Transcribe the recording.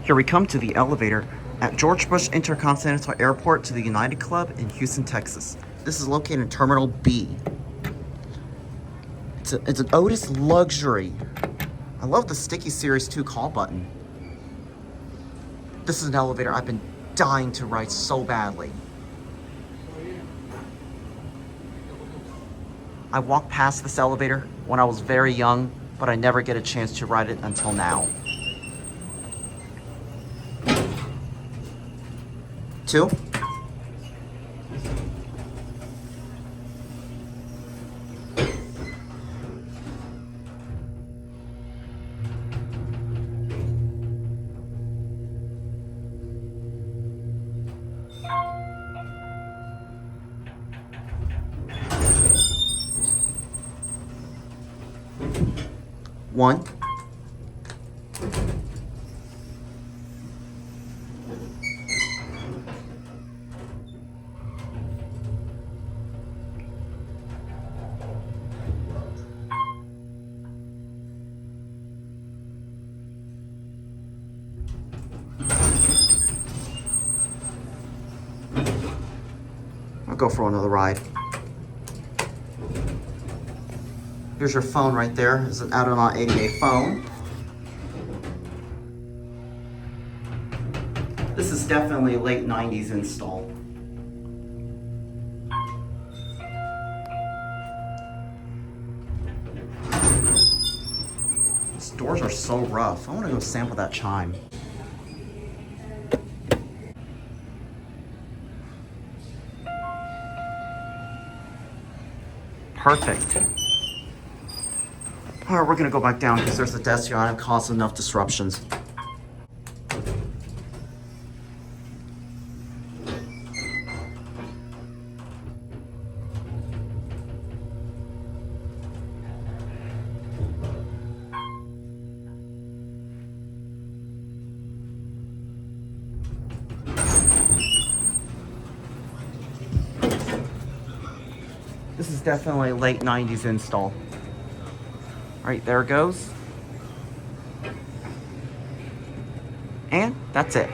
Here we come to the elevator at George Bush Intercontinental Airport to the United Club in Houston, Texas. This is located in Terminal B. It's an Otis luxury. I love the Sticky Series 2 call button. This is an elevator I've been dying to ride so badly. I walked past this elevator when I was very young, but I never get a chance to ride it until now. 2. One. I'll go for another ride. Here's your phone right there. It's an Adonai 88 phone. This is definitely a late 90s install. These doors are so rough. I want to go sample that chime. Perfect. All right, we're gonna go back down because there's a desk here and it caused enough disruptions. This is definitely a late 90s install. All right, there it goes. And that's it.